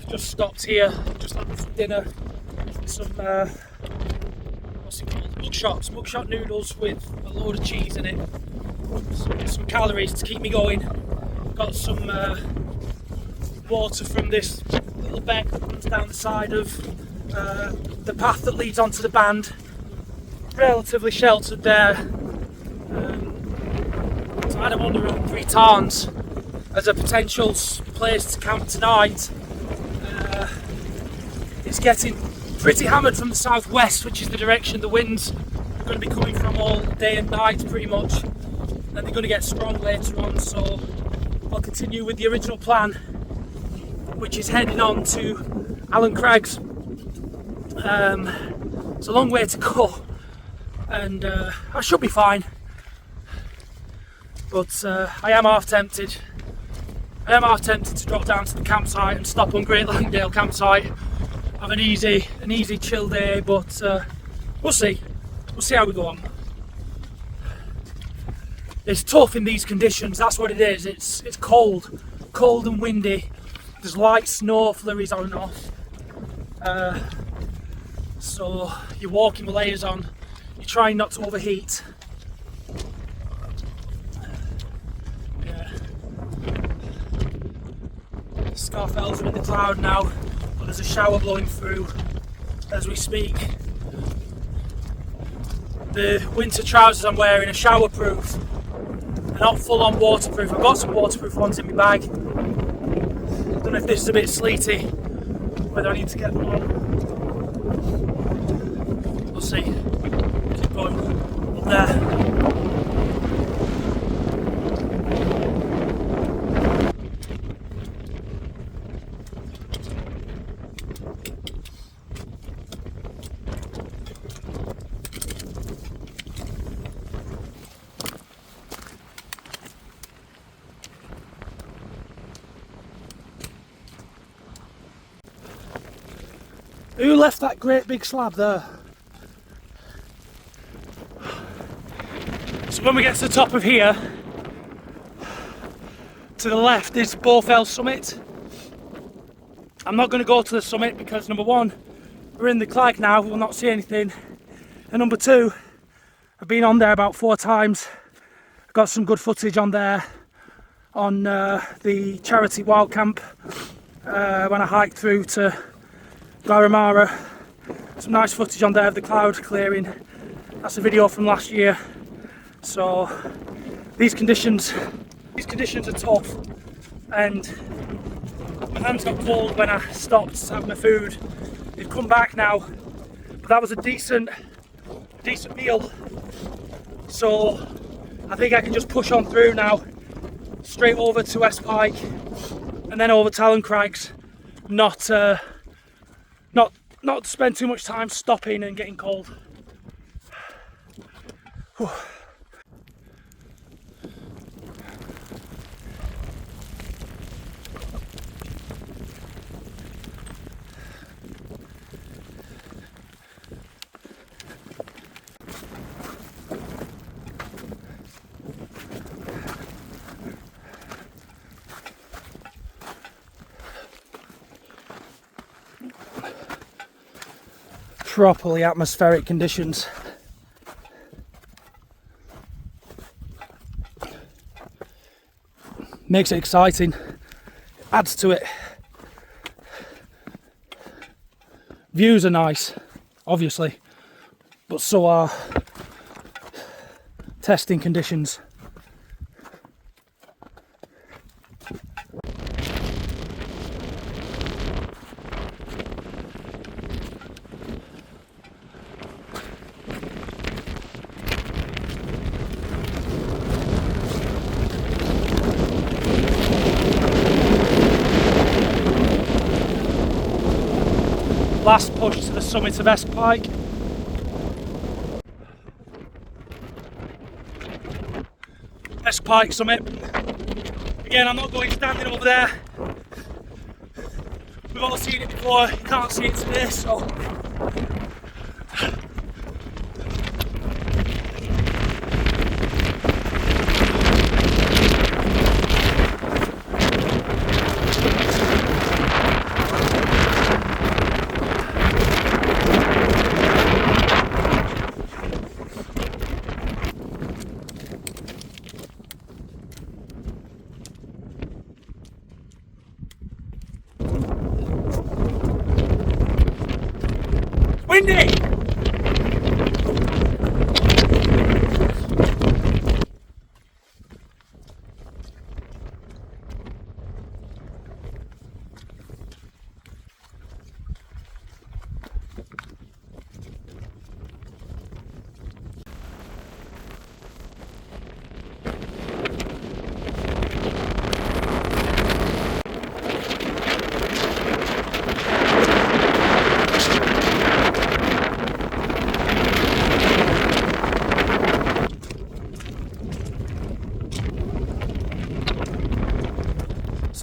Just stopped here, just had some dinner, some what's it called? Mugshot noodles with a load of cheese in it. Some calories to keep me going. Got some water from this little beck that runs down the side of the path that leads onto the band. Relatively sheltered there. So I had a wander around Three Tarns as a potential place to camp tonight. It's getting pretty hammered from the southwest, which is the direction the winds are going to be coming from all day and night pretty much, and they're going to get strong later on, so I'll continue with the original plan, which is heading on to Allen Crags. It's a long way to go, and I should be fine, but I am half tempted to drop down to the campsite and stop on Great Langdale campsite, have an easy chill day, but we'll see how we go on. It's tough in these conditions, that's what it is. It's cold and windy. There's light snow flurries on and off, so you're walking with layers on, you're trying not to overheat. Scarfells are in the cloud now, but there's a shower blowing through as we speak. The winter trousers I'm wearing are showerproof. They're not full on waterproof. I've got some waterproof ones in my bag. I don't know if this is a bit sleety, whether I need to get them on. We'll see. Keep going up there. Who left that great big slab there? So when we get to the top of here, to the left is Bowfell summit. I'm not going to go to the summit because number one, we're in the crag now, we'll not see anything. And number two, I've been on there about 4 times. I've got some good footage on there on the charity wild camp when I hiked through to Glaramara. Some nice footage on there of the cloud clearing. That's a video from last year. So these conditions are tough, and my hands got cold when I stopped to have my food. They've come back now, but that was a decent meal. So I think I can just push on through now, straight over to Esk Pike, and then over to Allen Crags. Not spend too much time stopping and getting cold. Whew. Properly atmospheric conditions. Makes it exciting, adds to it. Views are nice, obviously, but so are testing conditions. Last push to the summit of Esk Pike. Esk Pike summit. Again, I'm not going standing over there. We've all seen it before, you can't see it today, so. windy!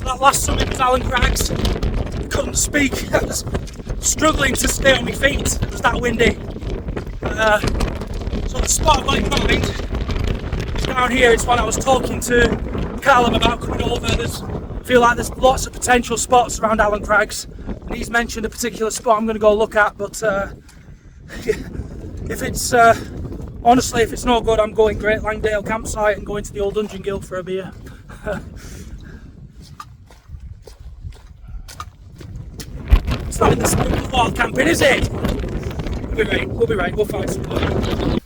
That last summit was Allen Crags. Couldn't speak. I was struggling to stay on my feet. It was that windy. So the spot I've got in mind is down here. It's one I was talking to Callum about coming over. I feel like there's lots of potential spots around Allen Crags. And he's mentioned a particular spot I'm going to go look at. But if it's honestly, if it's no good, I'm going Great Langdale campsite and going to the old Dungeon Guild for a beer. It's not in the spirit of wild camping, is it? We'll be right, we'll find something.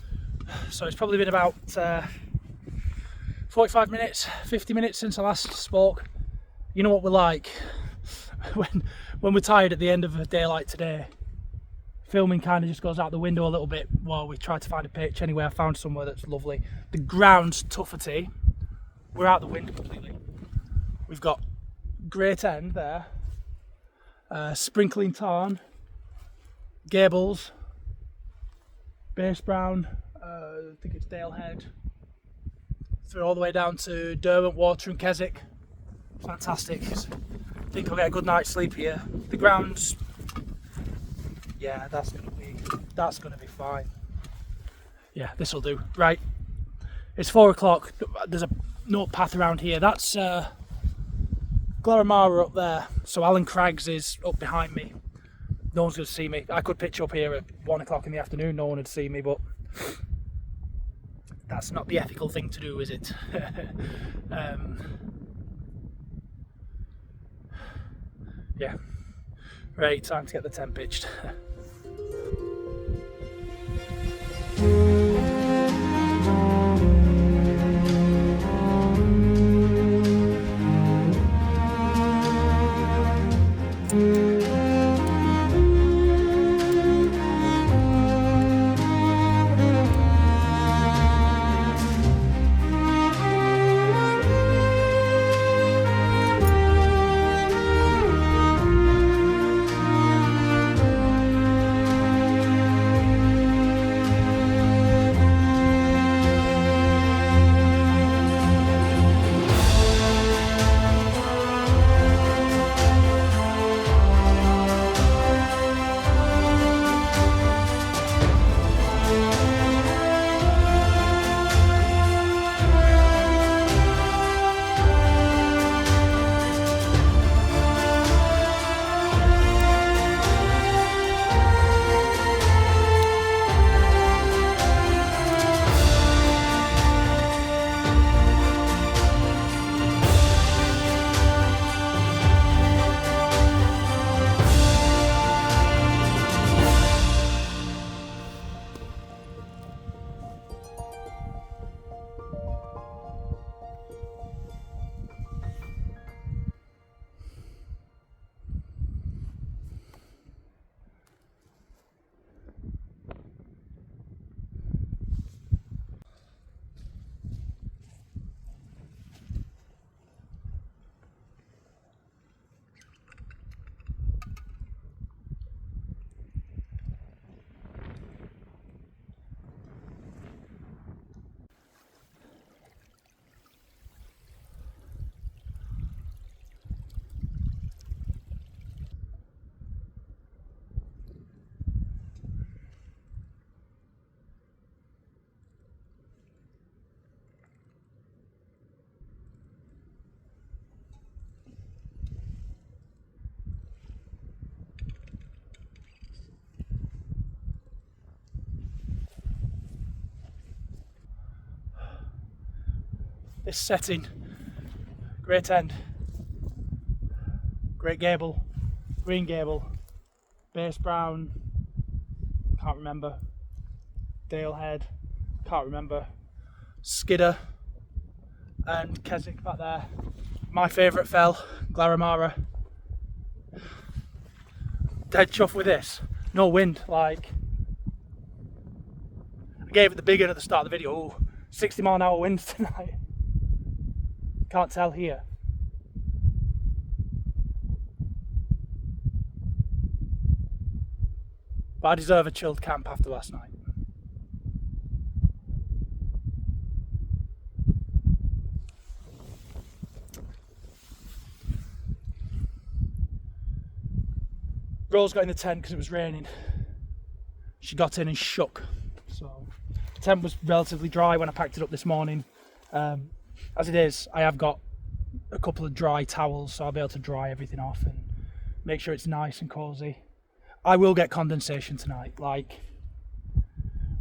So it's probably been about 45 minutes, 50 minutes since I last spoke. You know what we're like when we're tired at the end of a day like today. Filming kind of just goes out the window a little bit while we try to find a pitch. Anyway, I found somewhere that's lovely. The ground's tuffety. We're out the window completely. We've got Great End there. Sprinkling Tarn, Gables, Base Brown, I think it's Dalehead, through all the way down to Derwent, Water and Keswick. Fantastic. I think I'll get a good night's sleep here. The grounds, yeah, that's gonna be fine. Yeah, this will do. Right, it's 4 o'clock. There's a no path around here. That's Glaramara up there, so Allen Crags is up behind me. No one's going to see me. I could pitch up here at 1 o'clock in the afternoon, no one would see me, but that's not the ethical thing to do, is it? Yeah. Right, time to get the tent pitched. This setting, Great End, Great Gable, Green Gable, Base Brown, can't remember. Dalehead, can't remember. Skidder and Keswick back there. My favourite fell, Glaramara. Dead chuff with this. No wind, like. I gave it the big one at the start of the video. Ooh, 60 mph winds tonight. Can't tell here. But I deserve a chilled camp after last night. Rose got in the tent because it was raining. She got in and shook. So the tent was relatively dry when I packed it up this morning. As it is, I have got a couple of dry towels, so I'll be able to dry everything off and make sure it's nice and cosy. I will get condensation tonight. Like,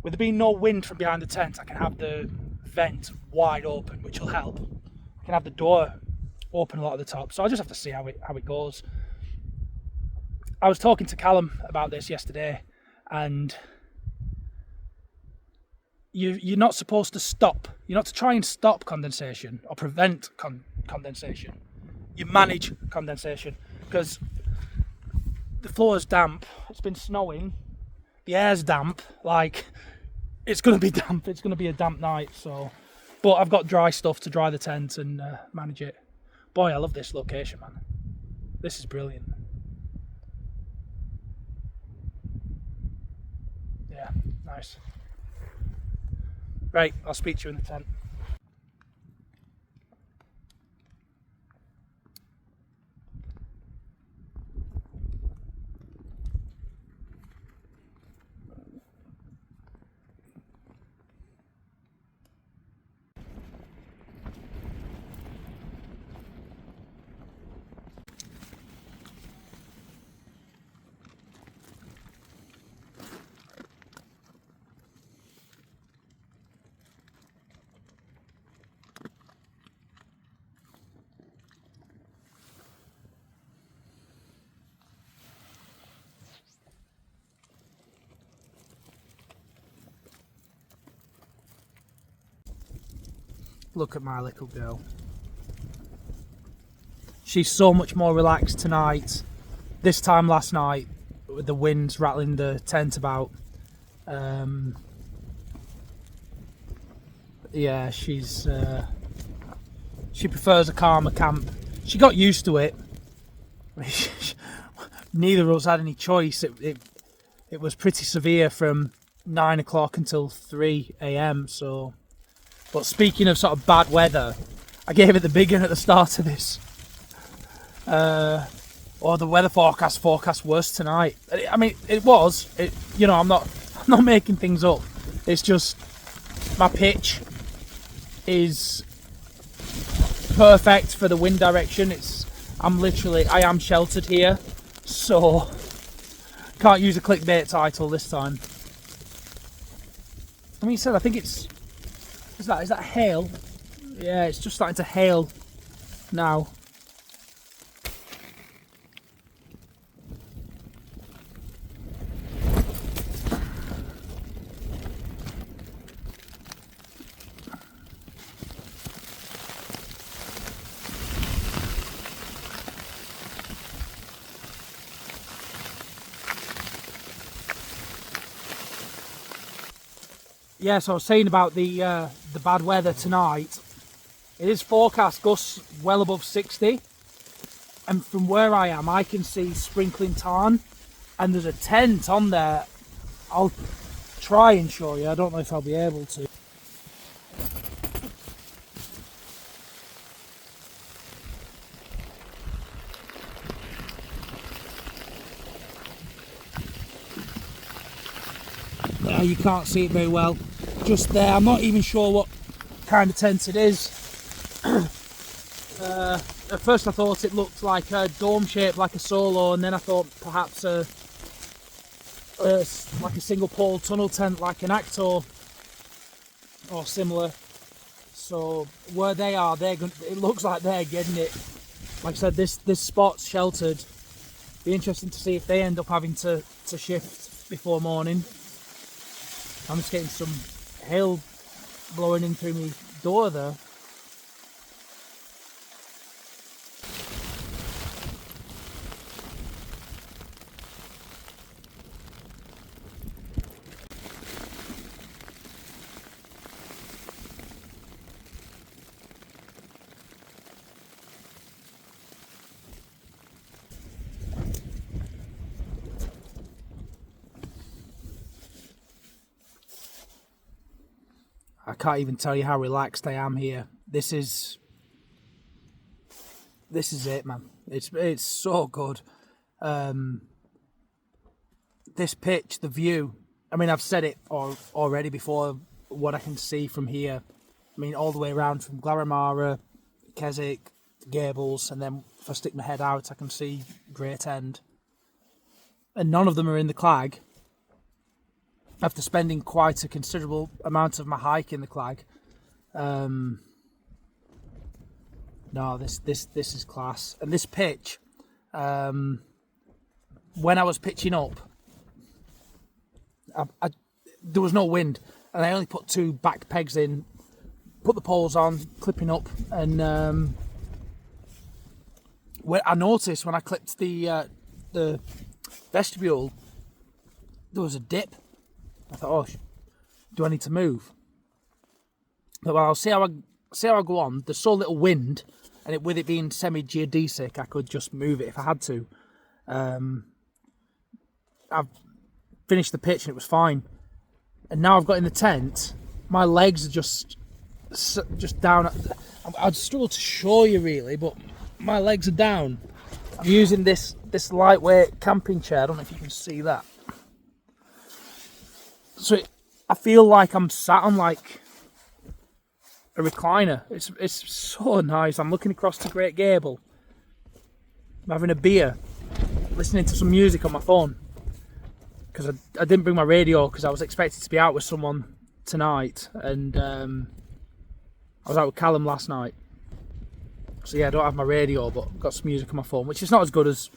with there being no wind from behind the tent, I can have the vent wide open, which will help. I can have the door open a lot at the top, so I'll just have to see how it goes. I was talking to Callum about this yesterday, and you're not supposed to stop. You're not to try and stop condensation or prevent condensation. You manage condensation, because the floor is damp. It's been snowing. The air's damp. Like, it's going to be damp. It's going to be a damp night. So, but I've got dry stuff to dry the tent and manage it. Boy, I love this location, man. This is brilliant. Yeah, nice. Right, I'll speak to you in the tent. Look at my little girl. She's so much more relaxed tonight. This time last night, with the winds rattling the tent about. Yeah, she prefers a calmer camp. She got used to it. Neither of us had any choice. It was pretty severe from 9 o'clock until 3 a.m. So. But speaking of sort of bad weather, I gave it the big one at the start of this. Or the weather forecast worse tonight. I mean, it was. You know, I'm not making things up. It's just my pitch is perfect for the wind direction. I am sheltered here, so can't use a clickbait title this time. I mean, I think it's. Is that hail? Yeah, it's just starting to hail now. Yeah, so I was saying about the bad weather tonight. It is forecast gusts well above 60, and from where I am, I can see sprinkling tarn, and there's a tent on there. I'll try and show you. I don't know if I'll be able to. You can't see it very well. Just there. I'm not even sure what kind of tent it is. At first I thought it looked like a dome shape, like a solo, and then I thought perhaps like a single pole tunnel tent, like an Acto or similar. So where they are, it looks like they're getting it. Like I said, this spot's sheltered. Be interesting to see if they end up having to shift before morning. I'm just getting some hail blowing in through my door though. I can't even tell you how relaxed I am here. This is it, man. It's so good. This pitch, the view. I mean, I've said it already before. What I can see from here. I mean, all the way around from Glaramara, Keswick, Gables, and then if I stick my head out, I can see Great End. And none of them are in the Clag. After spending quite a considerable amount of my hike in the Clag, no, this is class. And this pitch, when I was pitching up, there was no wind, and I only put 2 back pegs in, put the poles on, clipping up, and when I noticed when I clipped the vestibule, there was a dip. I thought, oh, do I need to move? But well, I'll see how I go on. There's so little wind, and with it being semi-geodesic, I could just move it if I had to. I've finished the pitch and it was fine. And now I've got in the tent, my legs are just down. I'd struggle to show you really, but my legs are down. I'm using this lightweight camping chair. I don't know if you can see that. So I feel like I'm sat on like a recliner. It's so nice. I'm looking across the Great Gable. I'm having a beer, listening to some music on my phone. Because I didn't bring my radio because I was expected to be out with someone tonight. And I was out with Callum last night. So yeah, I don't have my radio, but I've got some music on my phone, which is not as good as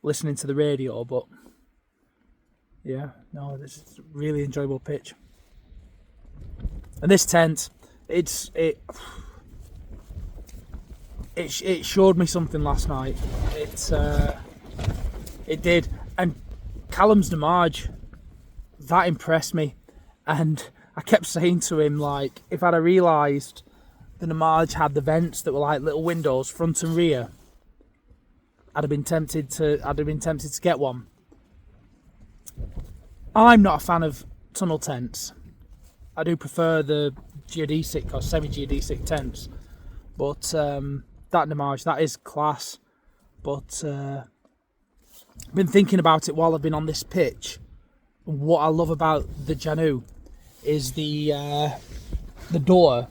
listening to the radio, but yeah, no, this is a really enjoyable pitch. And this tent, it showed me something last night. It did, and Callum's Namage, that impressed me. And I kept saying to him, like, if I'd have realised the Namage had the vents that were like little windows, front and rear, I'd have been tempted to get one. I'm not a fan of tunnel tents. I do prefer the geodesic or semi-geodesic tents, but that Namage, that is class. But I've been thinking about it while I've been on this pitch. What I love about the Jannu is the door.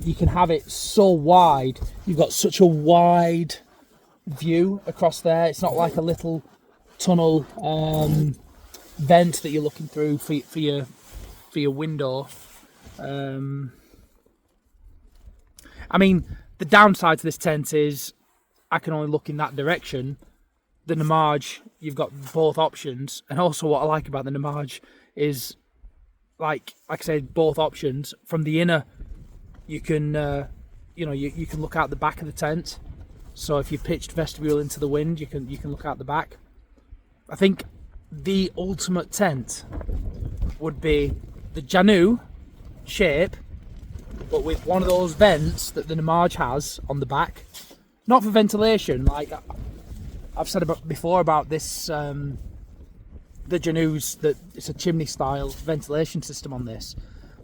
You can have it so wide. You've got such a wide view across there. It's not like a little tunnel vent that you're looking through for your window. I mean, the downside to this tent is I can only look in that direction. The Namage, you've got both options, and also what I like about the Namage is, like I said, both options. From the inner, you can you can look out the back of the tent. So if you pitched vestibule into the wind, you can look out the back. I think the ultimate tent would be the Jannu shape, but with one of those vents that the Namage has on the back. Not for ventilation, like I've said before about this, the Jannu's, that it's a chimney style ventilation system on this,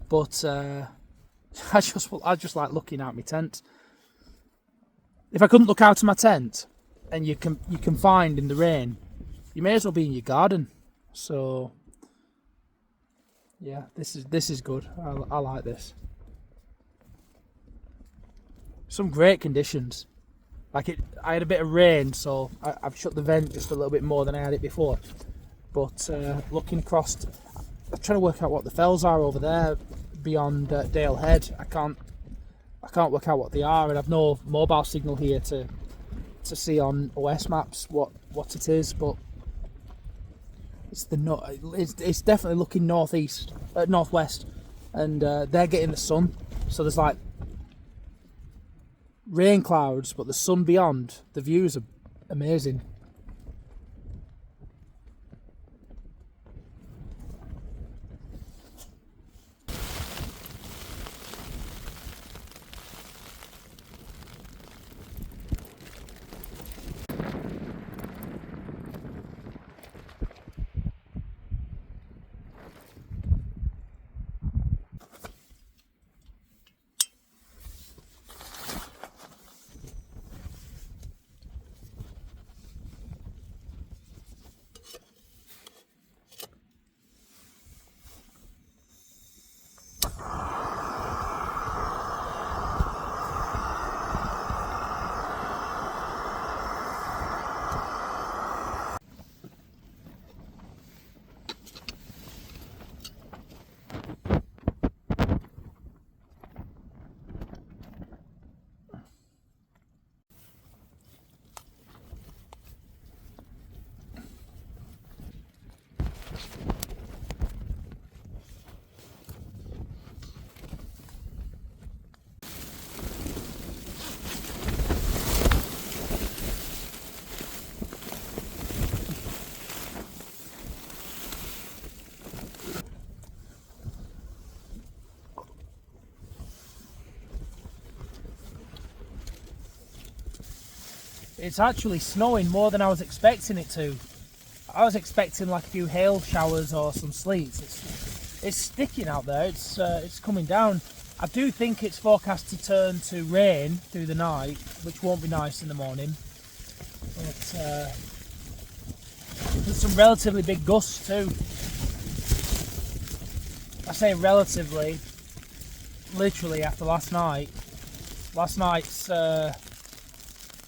but I just like looking out my tent. If I couldn't look out of my tent and you can find in the rain, you may as well be in your garden. So yeah, this is good. I like this. Some great conditions. Like I had a bit of rain, so I've shut the vent just a little bit more than I had it before. But looking across, I'm trying to work out what the fells are over there beyond Dale Head. I can't work out what they are, and I've no mobile signal here to see on OS maps what it is. But It's definitely looking northeast, northwest, and they're getting the sun. So there's like rain clouds, but the sun beyond. The views are amazing. It's actually snowing more than I was expecting it to. I was expecting like a few hail showers or some sleet. It's sticking out there. It's coming down. I do think it's forecast to turn to rain through the night, which won't be nice in the morning. But there's some relatively big gusts too. I say relatively, literally after last night. Last night's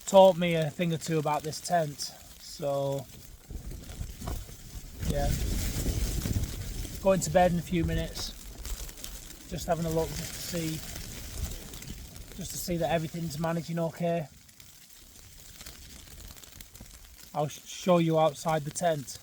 taught me a thing or two about this tent. So yeah, going to bed in a few minutes. Just having a look just to see that everything's managing okay. I'll show you outside the tent.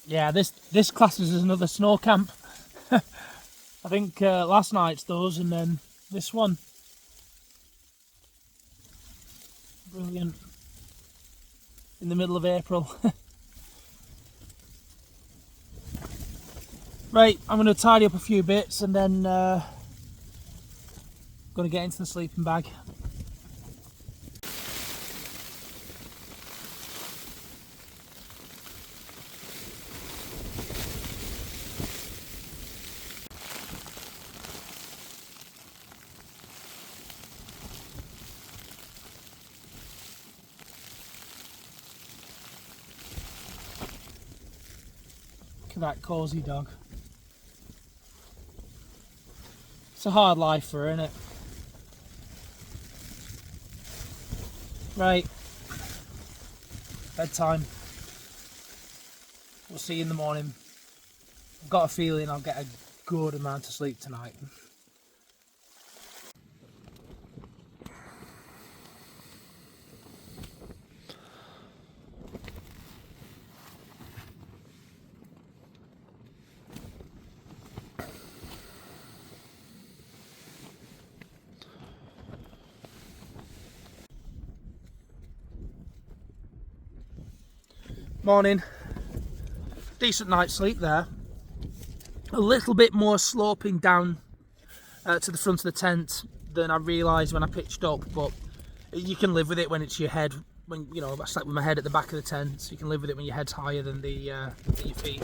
Yeah, this classes as another snow camp. I think last night's those, and then this one. Brilliant. In the middle of April. Right, I'm going to tidy up a few bits and then going to get into the sleeping bag. Look at that cosy dog. It's a hard life for her, isn't it? Right. Bedtime. We'll see you in the morning. I've got a feeling I'll get a good amount of sleep tonight. Morning. Decent night's sleep there. A little bit more sloping down to the front of the tent than I realised when I pitched up, but you can live with it when it's your head. When you know, I slept with my head at the back of the tent, so you can live with it when your head's higher than your feet.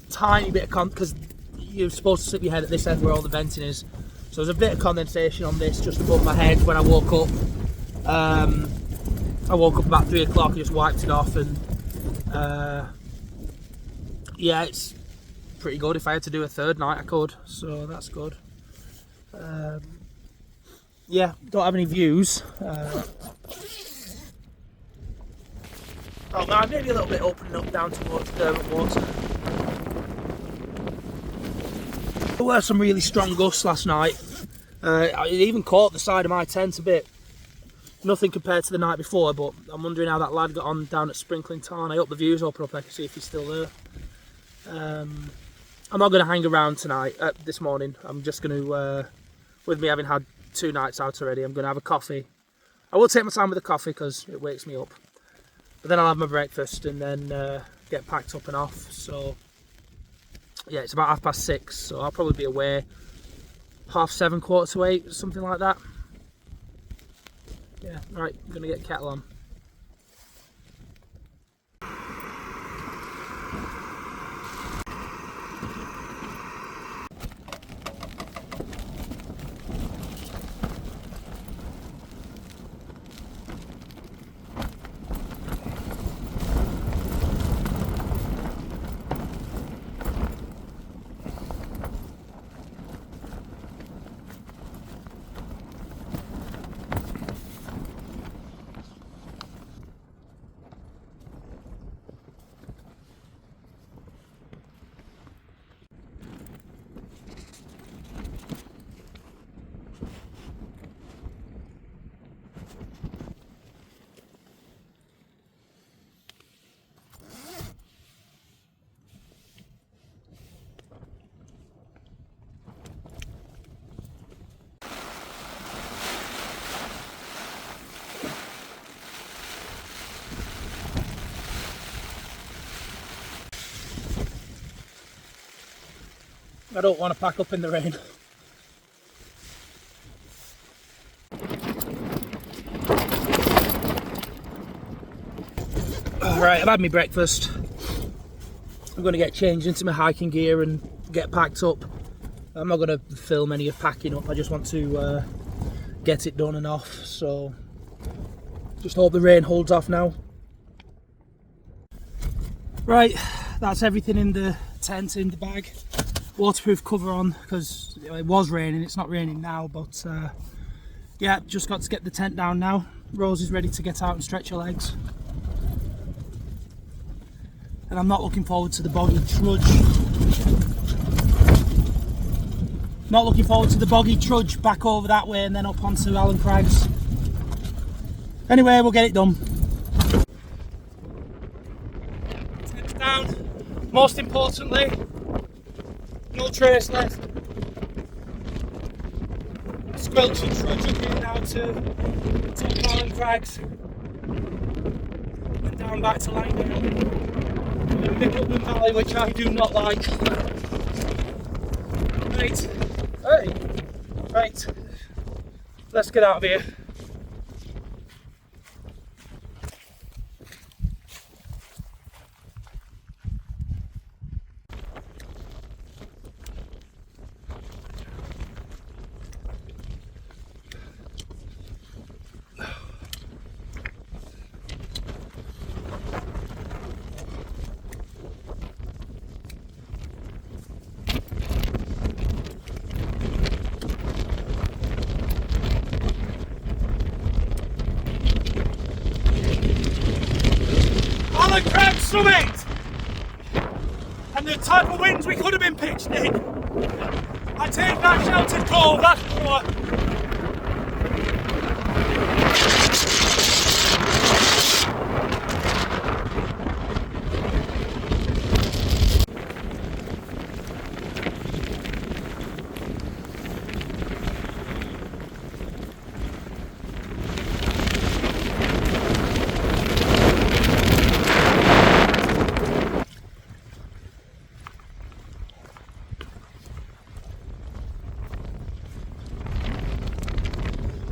Tiny bit of because you're supposed to slip your head at this end where all the venting is. So there's a bit of condensation on this just above my head when I woke up. I woke up about 3 o'clock and just wiped it off, and yeah, it's pretty good. If I had to do a third night I could, so that's good. Yeah, don't have any views. Oh no, maybe a little bit opening up down towards Derwent Water. There were some really strong gusts last night. It even caught the side of my tent a bit. Nothing compared to the night before, but I'm wondering how that lad got on down at Sprinkling Tarn. I hope the views open up, I can see if he's still there. I'm not going to hang around tonight, this morning. I'm just going to, with me having had 2 nights out already, I'm going to have a coffee. I will take my time with the coffee because it wakes me up. But then I'll have my breakfast and then get packed up and off. So yeah, it's about 6:30, so I'll probably be away 7:30, 7:45, something like that. Yeah, right, I'm gonna get kettle on. I don't want to pack up in the rain. Alright, I've had my breakfast. I'm going to get changed into my hiking gear and get packed up. I'm not going to film any of packing up, I just want to get it done and off. So just hope the rain holds off now. Right, that's everything in the tent, in the bag. Waterproof cover on because it was raining. It's not raining now, but yeah, just got to get the tent down now. Rose is ready to get out and stretch her legs, and I'm not looking forward to the boggy trudge. Not looking forward to the boggy trudge back over that way and then up onto Allen Crags. Anyway, we'll get it done. Tent's down. Most importantly, no trace left. Squelch and trudge up here now to top Allen Crags and down back to Langdale and Middleton Valley, which I do not like. Right, hey, right, let's get out of here. Allen Crags summit! And the type of winds we could have been pitched in. I take that sheltered cove, that's poor.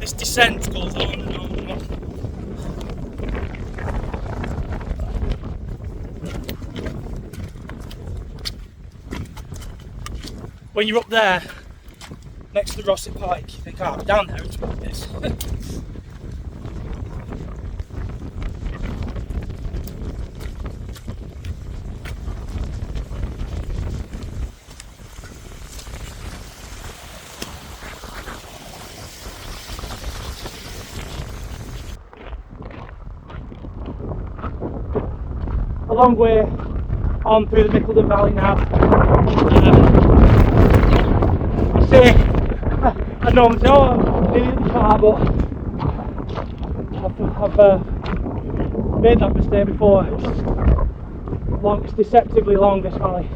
This descent goes on and on and on. When you're up there, next to the Rosset Pike, you think, oh, down there it's like this. a long way on through the Mickleden Valley now. I say, I normally say, oh, I'm nearly at the car, but I've made that mistake before. It's deceptively long, this valley.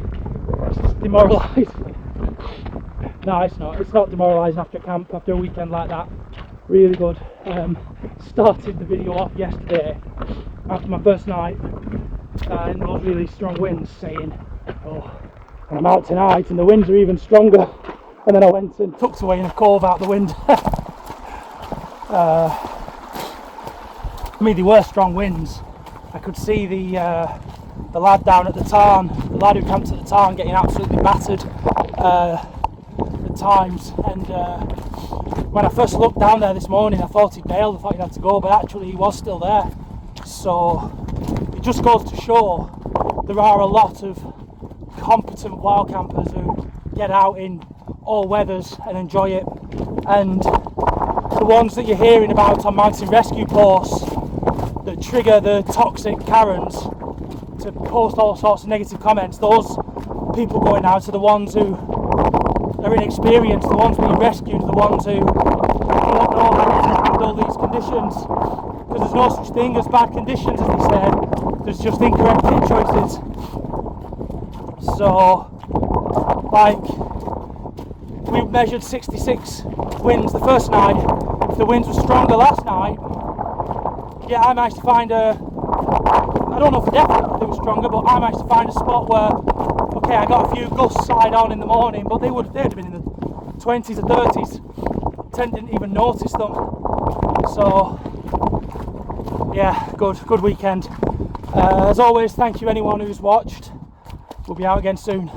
It's demoralising. No, it's not. It's not demoralising after camp, after a weekend like that. Really good. Started the video off yesterday after my first night in those really strong winds, saying, oh, I'm out tonight and the winds are even stronger. And then I went and tucked away in a cove out the wind. I mean, they were strong winds. I could see the lad down at the tarn, the lad who camped at the tarn, getting absolutely battered at times. And when I first looked down there this morning, I thought he'd bailed, I thought he'd had to go, but actually he was still there. So it just goes to show there are a lot of competent wild campers who get out in all weathers and enjoy it. And the ones that you're hearing about on mountain rescue posts that trigger the toxic Karens to post all sorts of negative comments, those people going out are the ones who are inexperienced, the ones being rescued, the ones who don't know how to handle these conditions, because there's no such thing as bad conditions, as they say, there's just incorrect kit choices. So, like, we measured 66 winds the first night. If the winds were stronger last night, yeah, I managed to find I don't know for definite they were stronger, but I managed to find a spot where, okay, I got a few gusts side on in the morning, but they'd have been in the 20s or 30s. 10 didn't even notice them. So, yeah, good weekend. As always, thank you anyone who's watched. We'll be out again soon.